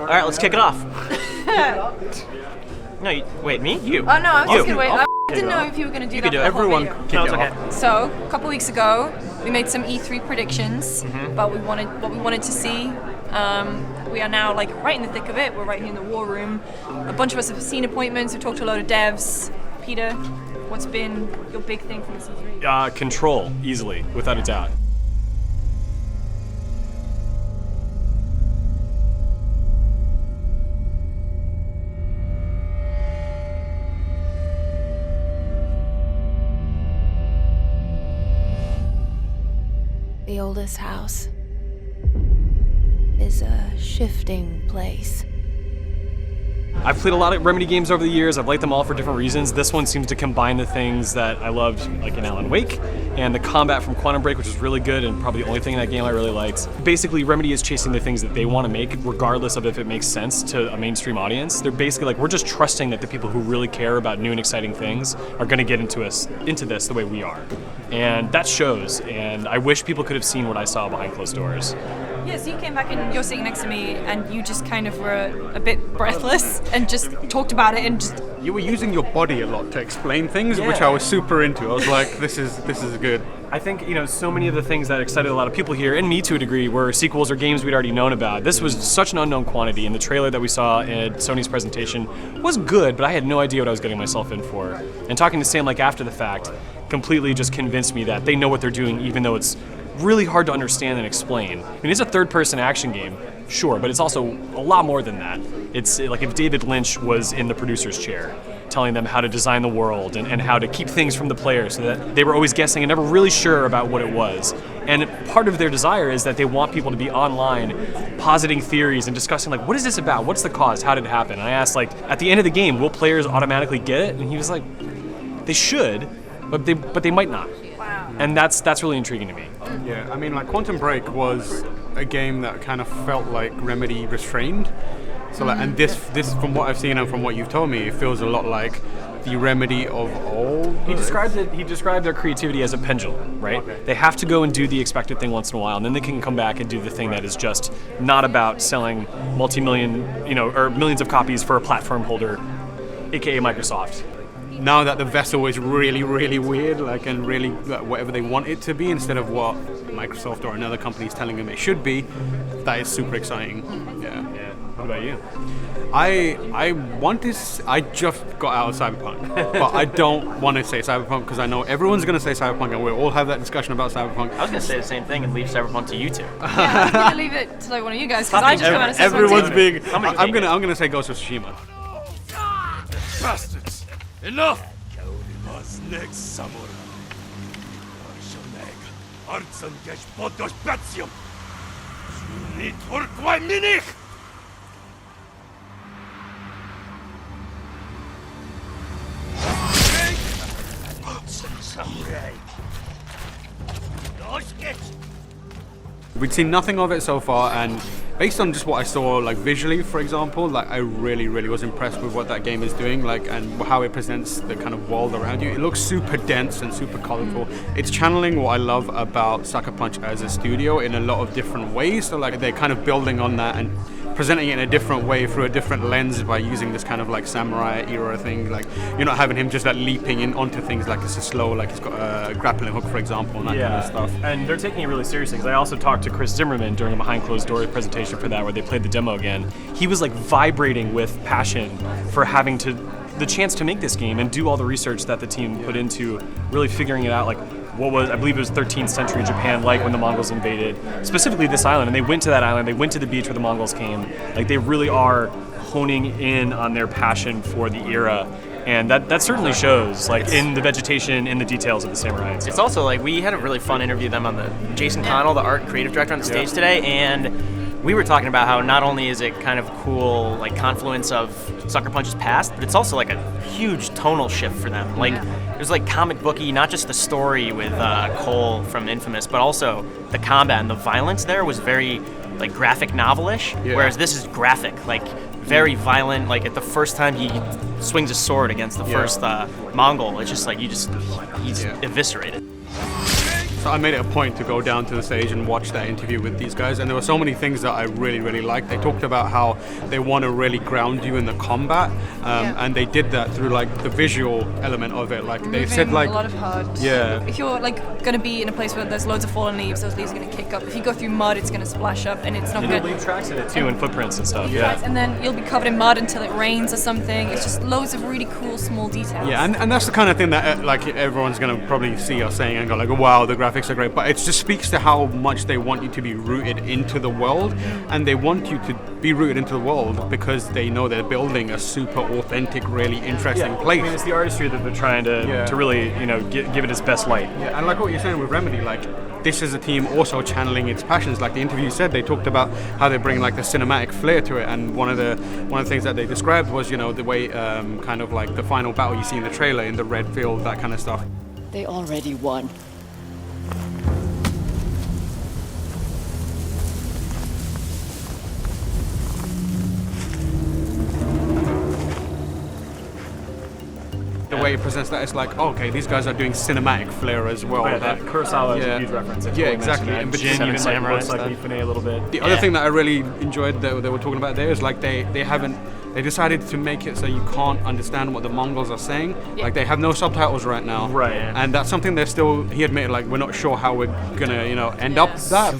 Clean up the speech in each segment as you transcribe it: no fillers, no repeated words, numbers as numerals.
right, let's kick it off. No, wait, me? You. Oh no, I was just gonna wait. Oh, I didn't know if you were gonna do you that. Could do for it. the whole Everyone video. kick No, it it's okay. off. So a couple weeks ago, we made some E3 predictions about what we wanted to see. We are now like right in the thick of it. We're right here in the war room. A bunch of us have seen appointments. We've talked to a load of devs. Peter, what's been your big thing from this E3? Control, easily, without a doubt. The oldest house is a shifting place. I've played a lot of Remedy games over the years. I've liked them all for different reasons. This one seems to combine the things that I loved, like in Alan Wake, and the combat from Quantum Break, which is really good and probably the only thing in that game I really liked. Basically, Remedy is chasing the things that they want to make, regardless of if it makes sense to a mainstream audience. They're basically like, we're just trusting that the people who really care about new and exciting things are going to get into this the way we are. And that shows, and I wish people could have seen what I saw behind closed doors. Yeah, so you came back and you're sitting next to me, and you just kind of were a bit breathless and just talked about it and just. You were using your body a lot to explain things, which I was super into. I was like, this is good. I think, so many of the things that excited a lot of people here, and me to a degree, were sequels or games we'd already known about. This was such an unknown quantity, and the trailer that we saw at Sony's presentation was good, but I had no idea what I was getting myself in for. And talking to Sam after the fact completely just convinced me that they know what they're doing, even though it's really hard to understand and explain. I mean, it's a third-person action game, sure, but it's also a lot more than that. It's like if David Lynch was in the producer's chair, telling them how to design the world and how to keep things from the players so that they were always guessing and never really sure about what it was. And part of their desire is that they want people to be online positing theories and discussing, like, what is this about? What's the cause? How did it happen? And I asked, like, at the end of the game, will players automatically get it? And he was like, they should, but they might not. Wow. And that's really intriguing to me. Yeah, I mean, like Quantum Break was a game that kind of felt like Remedy restrained. So, like, and this, from what I've seen and from what you've told me, it feels a lot like the Remedy of old. He described their creativity as a pendulum, right? Okay. They have to go and do the expected thing once in a while, and then they can come back and do the thing that is just not about selling multi-million, or millions of copies for a platform holder, aka Microsoft. Now that the vessel is really, really weird, and really whatever they want it to be instead of what Microsoft or another company is telling them it should be, that is super exciting. Yeah. What about you? I just got out of Cyberpunk, but I don't want to say Cyberpunk because I know everyone's going to say Cyberpunk and we'll all have that discussion about Cyberpunk. I was going to say the same thing and leave Cyberpunk to you two. Yeah, I'm gonna leave it to like one of you guys because I just come out and say Everyone's something. being. I'm gonna say Ghost of Tsushima. Bastards! Enough! Was next samurai. Artsan gesh podos batium. Sunit urquai minich! Samurai. We'd seen nothing of it so far, and based on just what I saw, like visually, for example, like I really, really was impressed with what that game is doing, like, and how it presents the kind of world around you. It looks super dense and super colorful. It's channeling what I love about Sucker Punch as a studio in a lot of different ways. So like they're kind of building on that and presenting it in a different way through a different lens by using this kind of like samurai era thing. Like you're not having him just like leaping in onto things like it's a slow, like he's got a grappling hook, for example, and that kind of stuff. And they're taking it really seriously, because I also talked to Chris Zimmerman during a behind closed door presentation for that, where they played the demo again. He was like vibrating with passion for having the chance to make this game and do all the research that the team put into really figuring it out, like what was, I believe it was 13th century Japan, like when the Mongols invaded, specifically this island, and they went to that island, they went to the beach where the Mongols came. Like they really are honing in on their passion for the era, and that certainly shows, like in the vegetation, in the details of the samurai. And stuff. It's also like we had a really fun interview with them on the Jason Connell, the art and creative director, on the stage today, and we were talking about how not only is it kind of cool, like confluence of Sucker Punch's past, but it's also like a huge tonal shift for them. Like there's like comic booky, not just the story with Cole from Infamous, but also the combat and the violence there was very like graphic novelish, whereas this is graphic, like very violent. Like at the first time he swings a sword against the first Mongol, it's just like he's eviscerated. So I made it a point to go down to the stage and watch that interview with these guys, and there were so many things that I really, really liked. They talked about how they want to really ground you in the combat, and they did that through like the visual element of it. Like they said, like a lot of HUD. Yeah. If you're like going to be in a place where there's loads of fallen leaves, those leaves are going to kick up. If you go through mud, it's going to splash up, and it's not And good. you'll leave tracks in it too, and footprints and stuff. Yeah. And then you'll be covered in mud until it rains or something. It's just loads of really cool small details. Yeah, and that's the kind of thing that like everyone's gonna probably see us saying and go like, wow, the graphics are great. But it just speaks to how much they want you to be rooted into the world, and they want you to be rooted into the world because they know they're building a super authentic, really interesting place. I mean, it's the artistry that they're trying to really, give it its best light. Yeah, and like what you're saying with Remedy, like this is a team also channeling its passions. Like the interview said, they talked about how they bring like the cinematic flair to it, and one of the things that they described was the way kind of like the final battle you see in the trailer in the red field, that kind of stuff. They already won. The way it presents that, it's like, okay, these guys are doing cinematic flair as well. That Kurosawa is a huge reference. Yeah, exactly. And But Jin even Samurai looks like stuff. Mifune a little bit. the other thing that I really enjoyed that they were talking about there is like they decided to make it so you can't understand what the Mongols are saying. Like they have no subtitles right now. Right. And that's something he admitted, like we're not sure how we're gonna, end up that.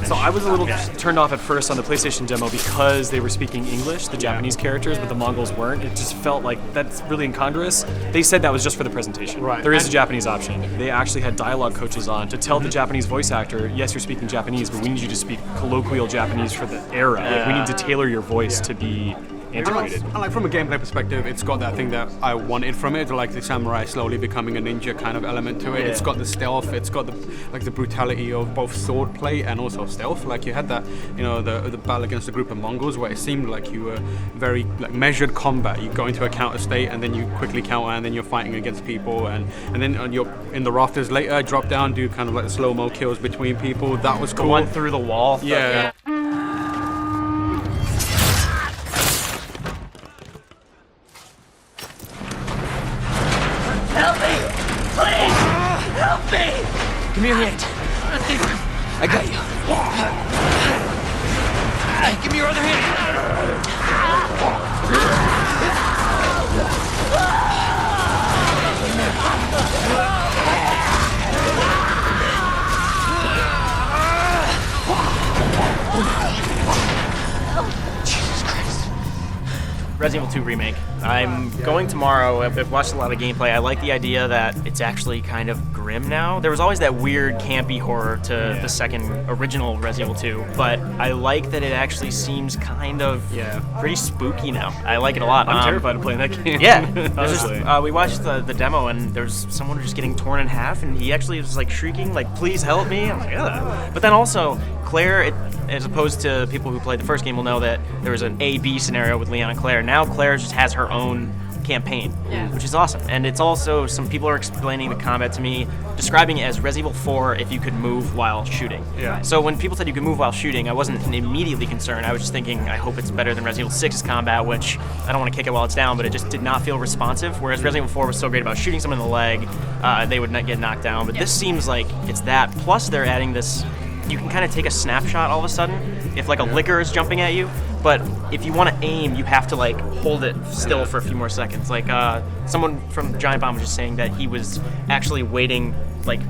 So I was a little turned off at first on the PlayStation demo because they were speaking English, the Japanese characters, but the Mongols weren't. It just felt like that's really incongruous. They said that was just for the presentation. Right. There is a Japanese option. They actually had dialogue coaches on to tell the Japanese voice actor, yes, you're speaking Japanese, but we need you to speak colloquial Japanese for the era. Like, we need to tailor your voice to be integrated. And like from a gameplay perspective, it's got that thing that I wanted from it, like the samurai slowly becoming a ninja kind of element to it. It's got the stealth, it's got the brutality of both swordplay and also stealth. Like you had that, the battle against a group of Mongols where it seemed like you were very like measured combat. You go into a counter state and then you quickly counter and then you're fighting against people and then you're in the rafters later, drop down, do kind of like slow-mo kills between people. That was cool. The one through the wall. Yeah. Give me your hand. I got you. Give me your other hand. Resident Evil 2 remake. I'm going tomorrow. I've watched a lot of gameplay. I like the idea that it's actually kind of grim now. There was always that weird, campy horror to the second original Resident Evil 2, but I like that it actually seems kind of pretty spooky now. I like it a lot. I'm terrified of playing that game. Yeah. honestly. We watched the demo, and there's someone just getting torn in half, and he actually was like shrieking, like, please help me. I was like, ugh. But then also, Claire, as opposed to people who played the first game will know that there was an A-B scenario with Leon and Claire. Now Claire just has her own campaign, which is awesome. And it's also, some people are explaining the combat to me, describing it as Resident Evil 4 if you could move while shooting. Yeah. So when people said you could move while shooting, I wasn't immediately concerned. I was just thinking, I hope it's better than Resident Evil 6's combat, which I don't want to kick it while it's down, but it just did not feel responsive. Whereas Resident Evil 4 was so great about shooting someone in the leg, they would not get knocked down. But this seems like it's that. Plus they're adding this, you can kind of take a snapshot all of a sudden if like a licker is jumping at you, but if you want to aim, you have to like hold it still for a few more seconds. Like someone from Giant Bomb was just saying that he was actually waiting like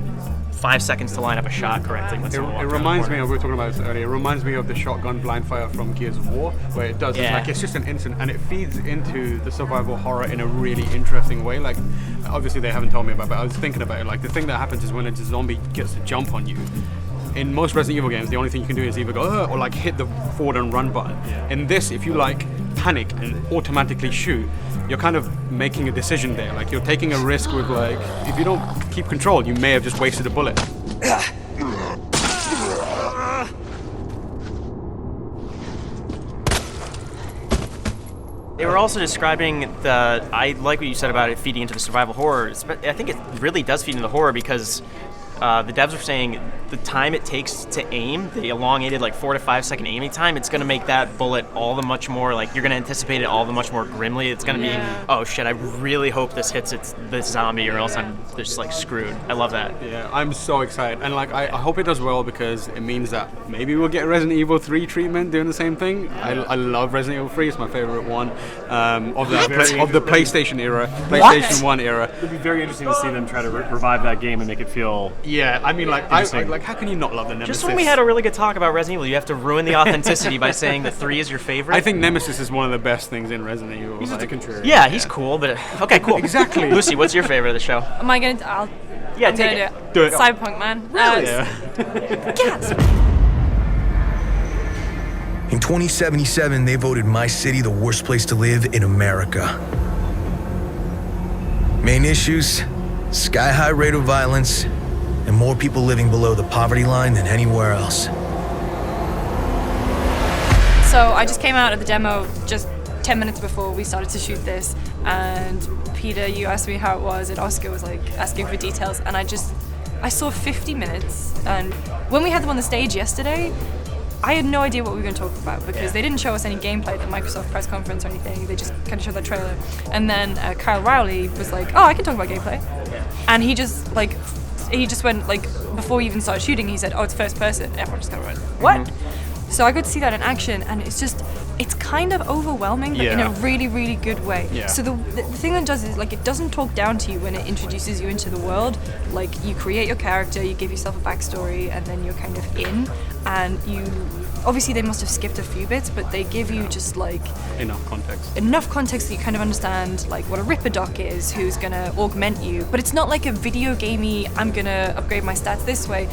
5 seconds to line up a shot correctly. When someone walked It around the reminds me corner. of, we were talking about this earlier, it reminds me of the shotgun blind fire from Gears of War, where it does, it's just an instant, and it feeds into the survival horror in a really interesting way. Like, obviously they haven't told me about it, but I was thinking about it. Like, the thing that happens is when a zombie gets to jump on you, in most Resident Evil games, the only thing you can do is either go, or like hit the forward and run button. In this, if you like panic and automatically shoot, you're kind of making a decision there. Like you're taking a risk with like, if you don't keep control, you may have just wasted a bullet. They were also describing I like what you said about it feeding into the survival horror. I think it really does feed into the horror because the devs were saying the time it takes to aim, the elongated like 4 to 5 second aiming time, it's going to make that bullet all the much more, like, you're going to anticipate it all the much more grimly. It's going to be, oh shit, I really hope this hits this zombie or else I'm just like screwed. I love that. Yeah, I'm so excited. And like, I hope it does well because it means that maybe we'll get Resident Evil 3 treatment doing the same thing. I love Resident Evil 3. It's my favorite one of the PlayStation era, PlayStation 1 era. It'd be very interesting to see them try to revive that game and make it feel. Yeah, I mean, like, like, how can you not love the Nemesis? Just when we had a really good talk about Resident Evil, you have to ruin the authenticity by saying that 3 is your favorite. I think Nemesis is one of the best things in Resident Evil. He's just a contrarian. Yeah, he's cool, but okay, cool. Exactly. Lucy, what's your favorite of the show? Am I going to? I'm take gonna it. Do it. Cyberpunk, man. Really? Gasp. In 2077, they voted my city the worst place to live in America. Main issues, sky-high rate of violence, and more people living below the poverty line than anywhere else. So I just came out of the demo just 10 minutes before we started to shoot this, and Peter, you asked me how it was, and Oscar was like asking for details, and I saw 50 minutes, and when we had them on the stage yesterday, I had no idea what we were going to talk about because they didn't show us any gameplay at the Microsoft press conference or anything. They just kind of showed that trailer. And then Kyle Rowley was like, oh, I can talk about gameplay. And he just went, like, before we even started shooting, he said, oh, it's first person. Everyone just kind of went, what? So I got to see that in action, and it's kind of overwhelming, but in a really, really good way. Yeah. So the thing that it does is, like, it doesn't talk down to you when it introduces you into the world. Like, you create your character, you give yourself a backstory, and then you're kind of in, and obviously they must have skipped a few bits, but they give you just, like, Enough context that you kind of understand, like, what a Ripper Doc is, who's gonna augment you. But it's not like a video gamey, I'm gonna upgrade my stats this way.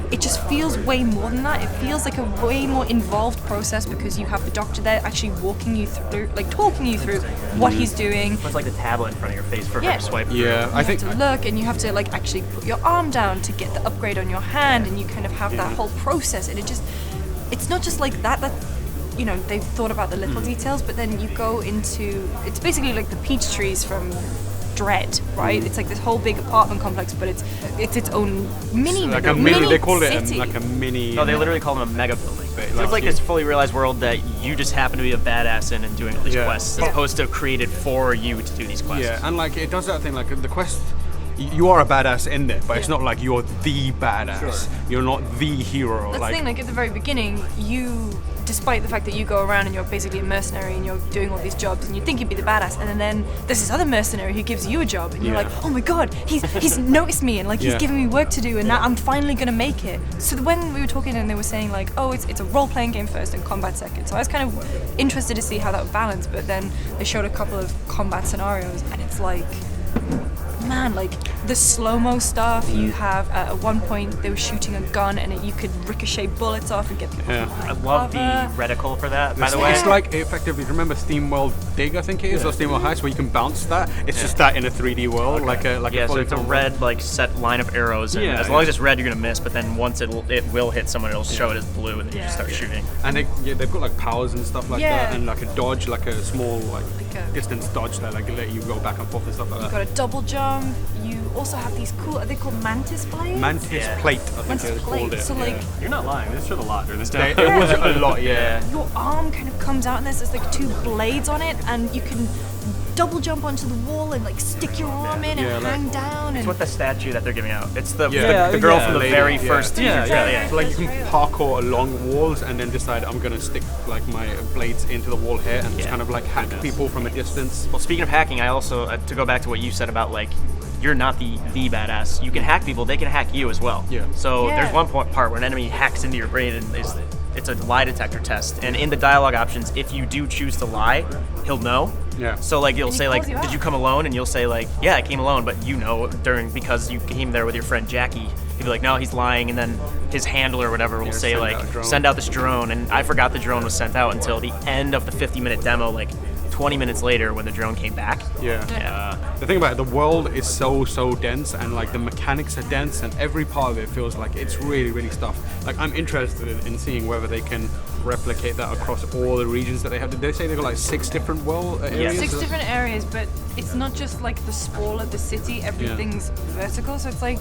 It just feels way more than that. It feels like a way more involved process because you have the doctor there actually walking you through, like, talking you through what he's doing. It's like the tablet in front of your face for her to swipe through. Yeah, I think You have to look, and you have to, like, actually put your arm down to get the upgrade on your hand, and you kind of have that whole process, and it's not just like that, you know, they've thought about the little details, but then you go into, it's basically like the peach trees from Dread, right? It's like this whole big apartment complex, but it's its own mini, like a mini. They call it city. like a mini. No, they literally call them a mega building. It's like this fully realized world that you just happen to be a badass in and doing all these quests, as opposed to created for you to do these quests. Yeah, and like it does that thing, like the quest. You are a badass in there, but it's not like you're the badass. Sure. You're not the hero. That's the thing, like at the very beginning, despite the fact that you go around and you're basically a mercenary and you're doing all these jobs and you think you'd be the badass, and then there's this other mercenary who gives you a job and you're like, oh my god, he's noticed me and like he's giving me work to do and now I'm finally gonna make it. So when we were talking and they were saying like, oh, it's a role-playing game first and combat second, so I was kind of interested to see how that would balance, but then they showed a couple of combat scenarios and it's like, man, like the slow-mo stuff you have, at one point they were shooting a gun and you could ricochet bullets off and get people I love the reticle for that, by the way. It's like, effectively, remember SteamWorld Dig, I think it is, or SteamWorld Heist, where you can bounce that? It's just that in a 3D world, like a so it's a red, like, set line of arrows, and as long as it's red, you're gonna miss, but then once it will hit someone, it'll show it as blue, and then you just start shooting. And they've got, like, powers and stuff like that, and, like, a dodge, like a small, like distance dodge that, like, let you go back and forth and stuff like that. You've got a double jump, you also have these cool, are they called mantis blades? Mantis plate, I think they called it. So like, You're not lying. This showed a lot during this demo. It was a lot, your arm kind of comes out and there's like two blades on it, and you can double jump onto the wall and like stick your arm in and hang down. It's And what the statue that they're giving out. It's the girl from the very first teaser. So like you can parkour along walls and then decide I'm gonna stick like my blades into the wall here and just kind of like hack people from a distance. Well, speaking of hacking, I also to go back to what you said about like you're not the badass. You can hack people; they can hack you as well. Yeah. So there's one part where an enemy hacks into your brain and it's a lie detector test. And in the dialogue options, if you do choose to lie, he'll know. Yeah. So like you'll say like, calls you did you out. come alone? And you'll say like, yeah, I came alone, but you know because you came there with your friend Jackie. He'll be like, no, he's lying, and then his handler or whatever will say like, send out this drone, and I forgot the drone was sent out until the end of the 50-minute demo, like 20 minutes later when the drone came back. The thing about it, the world is so dense, and like the mechanics are dense, and every part of it feels like it's really stuffed. Like I'm interested in seeing whether they can replicate that across all the regions that they have. Did they say they've got like 6 different world areas? 6 different areas, but it's not just like the sprawl of the city, everything's vertical, so it's like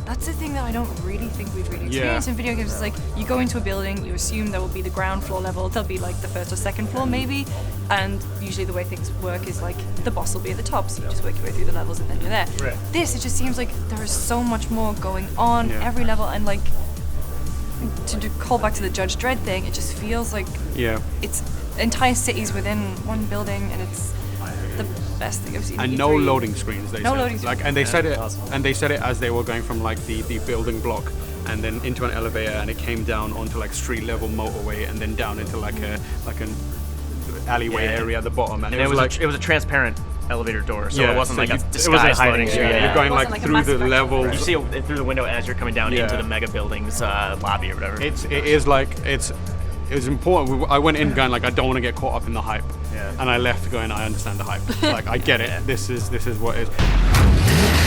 that's the thing that I don't really think we've really experienced in video games. It's like you go into a building, you assume there will be the ground floor level, there'll be like the first or second floor maybe, and usually the way things work is like the boss will be at the top, so you just work your way through the levels and then you're there. Right. This, it just seems like there is so much more going on every level, and like to call back to the Judge Dredd thing, it just feels like it's entire cities within one building, and it's the best thing I've seen. And in no E3. loading screens. They No said. loading screens. Like, and they said it. awesome. And they said it as they were going from like the building block and then into an elevator, and it came down onto like street level motorway, and then down into like an alleyway area at the bottom. And And it was a transparent elevator door, so it wasn't like a disguised loading screen. You're going It like wasn't like a through Mass the Effect levels. You see it through the window as you're coming down into the mega building's lobby or whatever. It is like it was important. I went in going like I don't want to get caught up in the hype, and I left going I understand the hype. Like I get it. This is what it is.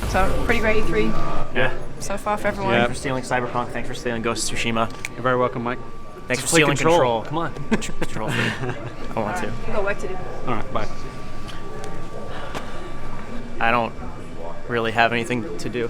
So pretty great E3 Yeah. so far for everyone. Thanks for stealing Cyberpunk. Thanks for stealing Ghost of Tsushima. You're very welcome, Mike. Thanks for Play stealing Control. Come on. Control free. I want to. We've got work to do. All right, bye. I don't really have anything to do.